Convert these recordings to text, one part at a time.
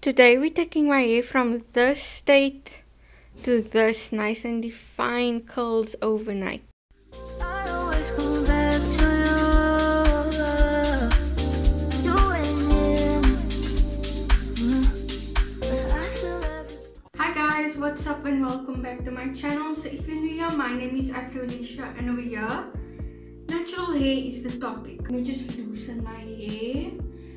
Today we're taking my hair from this state to this nice and defined curls overnight. Hi guys, what's up and welcome back to my channel. So if you're new here, my name is Alicia and over here, natural hair is the topic. Let me just loosen my hair.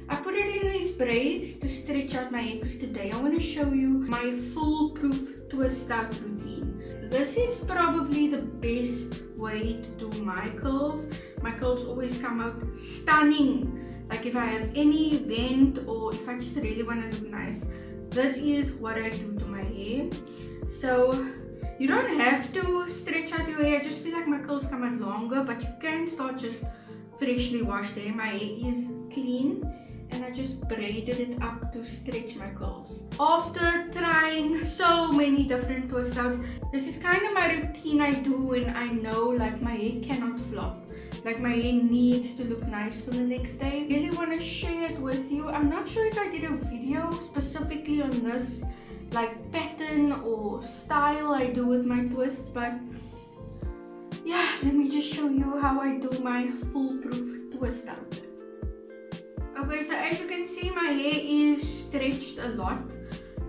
I put it in these braids to stretch out my hair because today I want to show you my foolproof twist out routine. This is probably the best way to do my curls. My curls always come out stunning. Like if I have any event or if I just really want to look nice, this is what I do to my hair. So you don't have to stretch out your hair. I just feel like my curls come out longer, but you can start just freshly washed hair. My hair is clean and I just braided it up to stretch my curls. After trying so many different twist outs, this is kind of my routine I do when I know like my hair cannot flop. Like my hair needs to look nice for the next day. I really want to share it with you. I'm not sure if I did a video specifically on this like pattern or style I do with my twists, but yeah, let me just show you how I do my foolproof twist out. Okay, so as you can see, my hair is stretched a lot.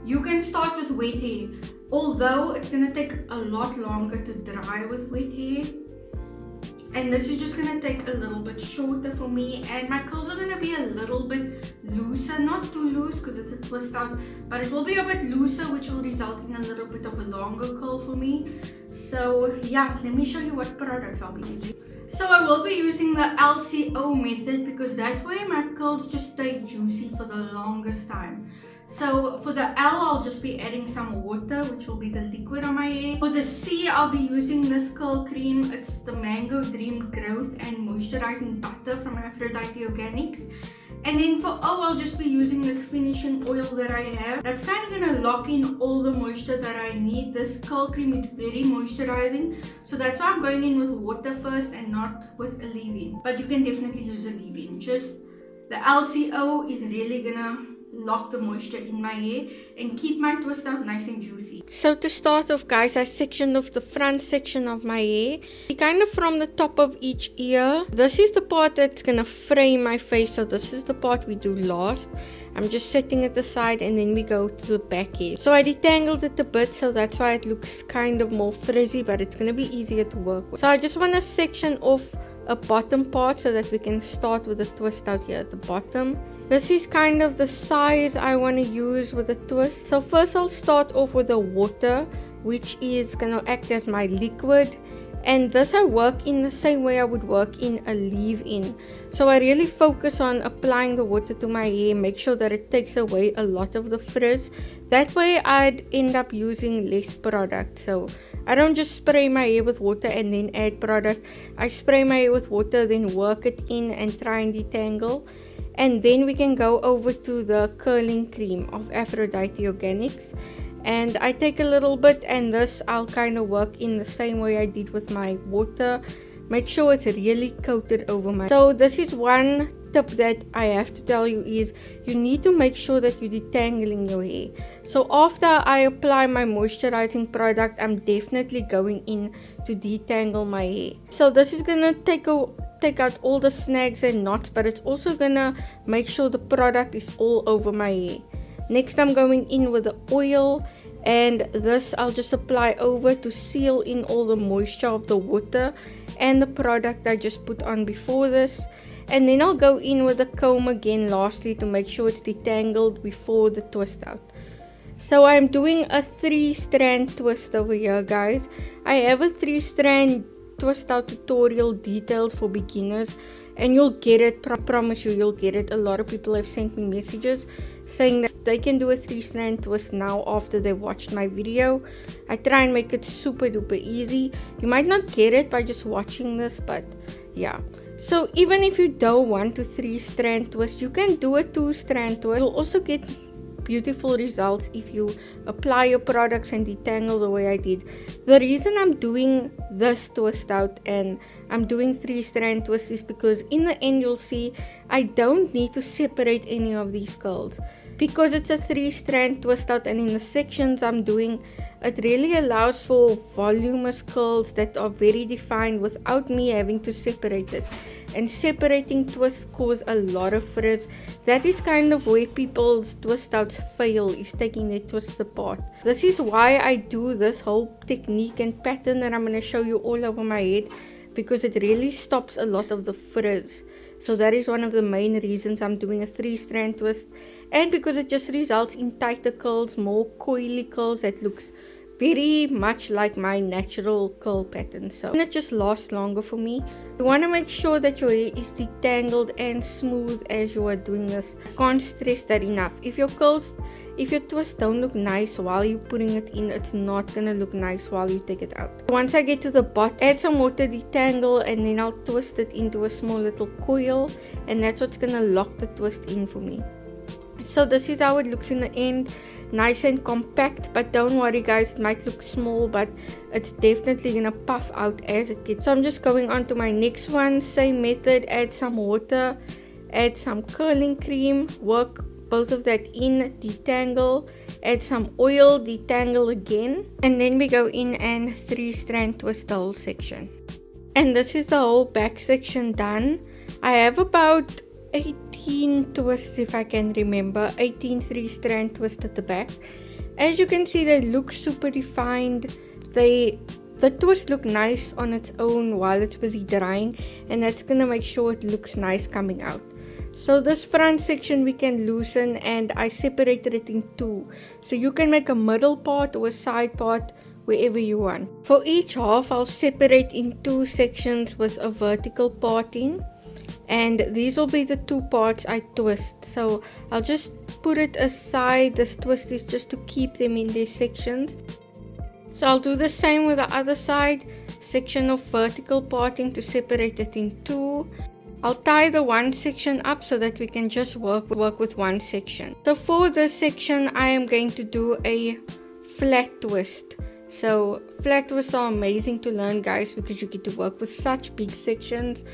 You can start with wet hair, although it's gonna take a lot longer to dry with wet hair. And this is just gonna take a little bit shorter for me, and my curls are gonna be a little bit looser, not too loose because it's a twist out, but it will be a bit looser, which will result in a little bit of a longer curl for me. So yeah, let me show you what products I'll be using. So I will be using the LCO method because that way my curls just stay juicy for the longest time. So for the L, I'll just be adding some water, which will be the liquid on my hair. For the C, I'll be using this curl cream. It's the Mango Dream Growth and Moisturizing Butter from Aphrodite Organics. And then for O, I'll just be using this finishing oil that I have. That's kind of going to lock in all the moisture that I need. This curl cream is very moisturizing. So that's why I'm going in with water first and not with a leave-in. But you can definitely use a leave-in. Just the LCO is really going to lock the moisture in my hair and keep my twist out nice and juicy. So to start off guys, I sectioned off the front section of my hair, kind of from the top of each ear. This is the part that's gonna frame my face, so this is the part we do last. I'm just setting it aside and then we go to the back hair. So I detangled it a bit, so that's why it looks kind of more frizzy, but it's gonna be easier to work with. So I just want to section off a bottom part so that we can start with the twist out here at the bottom. This is kind of the size I want to use with the twist. So first I'll start off with the water, which is going to act as my liquid, and this I work in the same way I would work in a leave-in. So I really focus on applying the water to my hair, make sure that it takes away a lot of the frizz. That way I'd end up using less product. So I don't just spray my hair with water and then add product. I spray my hair with water, then work it in and try and detangle. And then we can go over to the curling cream of Aphrodite Organics. And I take a little bit, and this I'll kind of work in the same way I did with my water. Make sure it's really coated over my... So this is one tip that I have to tell you is you need to make sure that you're detangling your hair. So after I apply my moisturizing product, I'm definitely going in to detangle my hair. So this is gonna take out all the snags and knots, but it's also gonna make sure the product is all over my hair. Next I'm going in with the oil, and this I'll just apply over to seal in all the moisture of the water and the product I just put on before this. And then I'll go in with the comb again lastly to make sure it's detangled before the twist out. So I'm doing a 3-strand twist over here guys. I have a 3-strand twist out tutorial detailed for beginners, and you'll get it. I promise you'll get it. A lot of people have sent me messages saying that they can do a 3-strand twist now after they watched my video. I try and make it super duper easy. You might not get it by just watching this, but yeah. So even if you don't want to 3-strand twist, you can do a 2-strand twist. You'll also get beautiful results if you apply your products and detangle the way I did. The reason I'm doing this twist out and I'm doing 3-strand twists is because in the end you'll see I don't need to separate any of these curls. Because it's a 3-strand twist out, and in the sections I'm doing, it really allows for voluminous curls that are very defined without me having to separate it. And separating twists cause a lot of frizz. That is kind of where people's twist outs fail, is taking their twists apart. This is why I do this whole technique and pattern that I'm going to show you all over my head, because it really stops a lot of the frizz. So that is one of the main reasons I'm doing a 3-strand twist, and because it just results in tighter curls, more coily curls that looks very much like my natural curl pattern. So it just lasts longer for me. You want to make sure that your hair is detangled and smooth as you are doing this. Can't stress that enough. If your twists don't look nice while you're putting it in, it's not gonna look nice while you take it out. Once I get to the bottom, add some water, detangle, and then I'll twist it into a small little coil, and that's what's gonna lock the twist in for me. So this is how it looks in the end, nice and compact. But don't worry guys, it might look small, but it's definitely gonna puff out as it gets. So I'm just going on to my next one. Same method, add some water, add some curling cream, work both of that in, detangle, add some oil, detangle again, and then we go in and 3-strand twist the whole section. And this is the whole back section done. I have about 18 twists, if I can remember, 18 3-strand twists at the back. As you can see, they look super defined. The twist look nice on its own while it's busy drying, and that's gonna make sure it looks nice coming out. So this front section we can loosen, and I separated it in 2, so you can make a middle part or a side part wherever you want. For each half I'll separate in 2 sections with a vertical parting, and these will be the 2 parts I twist. So I'll just put it aside. This twist is just to keep them in their sections. So I'll do the same with the other side, section of vertical parting to separate it in 2. I'll tie the one section up so that we can just work with one section. So for this section I am going to do a flat twist. So flat twists are amazing to learn guys, because you get to work with such big sections,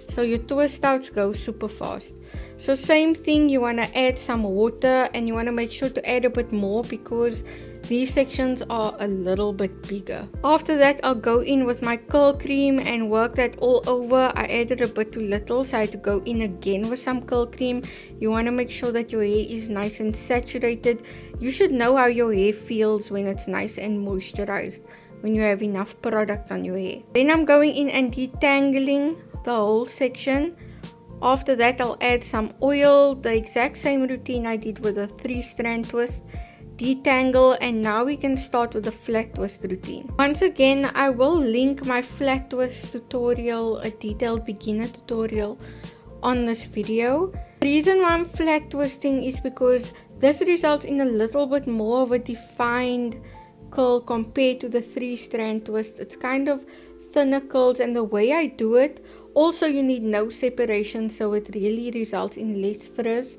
so your twist outs go super fast. So same thing, you want to add some water, and you want to make sure to add a bit more because these sections are a little bit bigger. After that I'll go in with my curl cream and work that all over. I added a bit too little, so I had to go in again with some curl cream. You want to make sure that your hair is nice and saturated. You should know how your hair feels when it's nice and moisturized, when you have enough product on your hair. Then I'm going in and detangling the whole section. After that I'll add some oil, the exact same routine I did with a 3-strand twist. Detangle, and now we can start with the flat twist routine. Once again, I will link my flat twist tutorial, a detailed beginner tutorial, on this video. The reason why I'm flat twisting is because this results in a little bit more of a defined curl compared to the 3-strand twist. It's kind of thinner curls, and the way I do it, also you need no separation, so it really results in less frizz.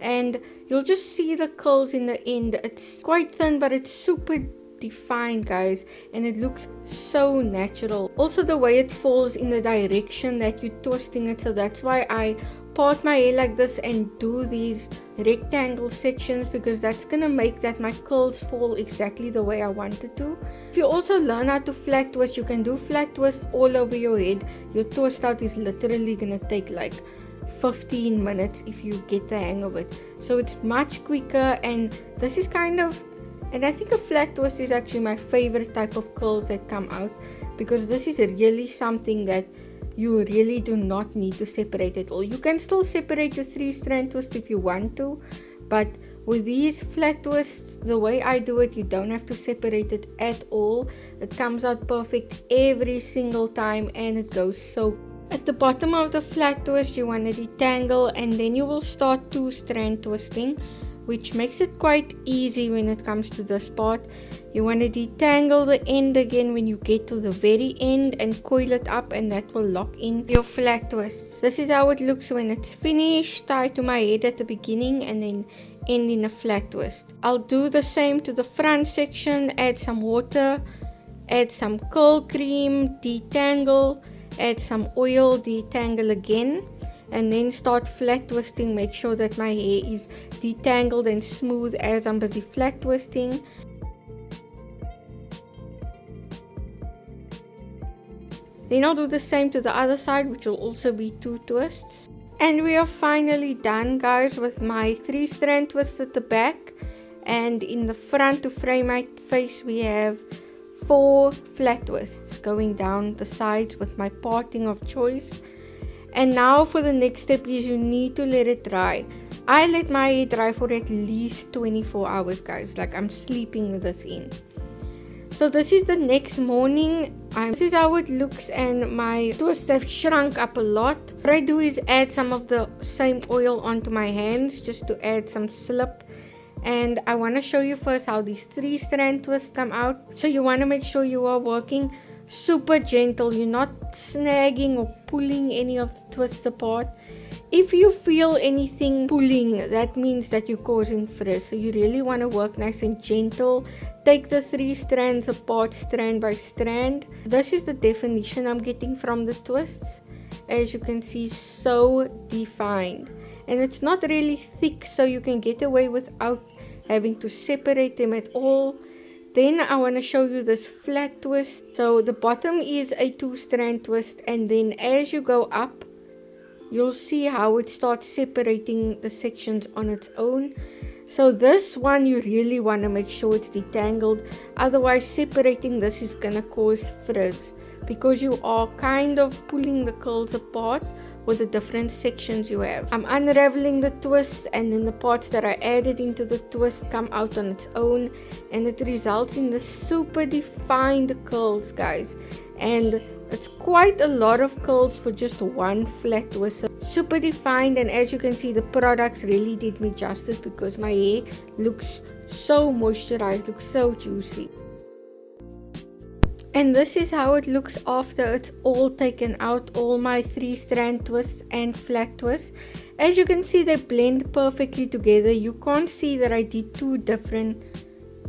And you'll just see the curls in the end. It's quite thin, but it's super defined guys, and it looks so natural. Also the way it falls in the direction that you're twisting it, so that's why I part my hair like this and do these rectangle sections, because that's gonna make that my curls fall exactly the way I want it to. If you also learn how to flat twist, you can do flat twists all over your head. Your twist out is literally gonna take like 15 minutes if you get the hang of it, so it's much quicker. And this is kind of, and I think a flat twist is actually my favorite type of curls that come out, because this is really something that you really do not need to separate at all. You can still separate your 3-strand twist if you want to, but with these flat twists, the way I do it, you don't have to separate it at all. It comes out perfect every single time, and it goes so. At the bottom of the flat twist you want to detangle, and then you will start 2-strand twisting, which makes it quite easy when it comes to this part. You want to detangle the end again when you get to the very end and coil it up, and that will lock in your flat twists. This is how it looks when it's finished. Tie to my head at the beginning and then end in a flat twist. I'll do the same to the front section. Add some water, add some curl cream, detangle, add some oil, detangle again, and then start flat twisting. Make sure that my hair is detangled and smooth as I'm busy flat twisting. Then I'll do the same to the other side, which will also be 2 twists. And we are finally done, guys, with my 3-strand twist at the back. And in the front, to frame my face, we have 4 flat twists going down the sides with my parting of choice. And now for the next step is you need to let it dry. I let my hair dry for at least 24 hours, guys. Like, I'm sleeping this in. So this is the next morning. This is how it looks, and my twists have shrunk up a lot. What I do is add some of the same oil onto my hands just to add some slip. And I want to show you first how these 3-strand twists come out. So you want to make sure you are working super gentle. You're not snagging or pulling any of the twists apart. If you feel anything pulling, that means that you're causing frizz. So you really want to work nice and gentle. Take the 3 strands apart, strand by strand. This is the definition I'm getting from the twists. As you can see, so defined. And it's not really thick, so you can get away without having to separate them at all. Then I want to show you this flat twist. So the bottom is a 2-strand twist, and then as you go up, you'll see how it starts separating the sections on its own. So this one you really want to make sure it's detangled, otherwise separating this is gonna cause frizz, because you are kind of pulling the curls apart with the different sections you have. I'm unraveling the twists, and then the parts that I added into the twist come out on its own, and it results in the super defined curls, guys. And it's quite a lot of curls for just one flat twist. So super defined, and as you can see, the products really did me justice because my hair looks so moisturized, looks so juicy. And this is how it looks after it's all taken out, all my 3-strand twists and flat twists. As you can see, they blend perfectly together. You can't see that I did 2 different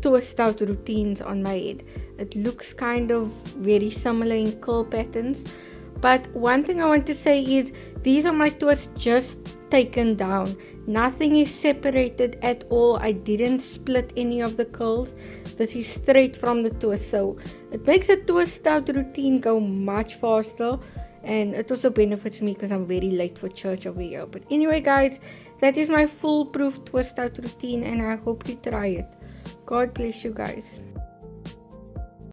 twist out routines on my head. It looks kind of very similar in curl patterns. But one thing I want to say is these are my twists just taken down. Nothing is separated at all. I didn't split any of the curls. This is straight from the twist. So it makes a twist out routine go much faster. And it also benefits me because I'm very late for church over here. But anyway, guys, that is my foolproof twist out routine, and I hope you try it. God bless you guys.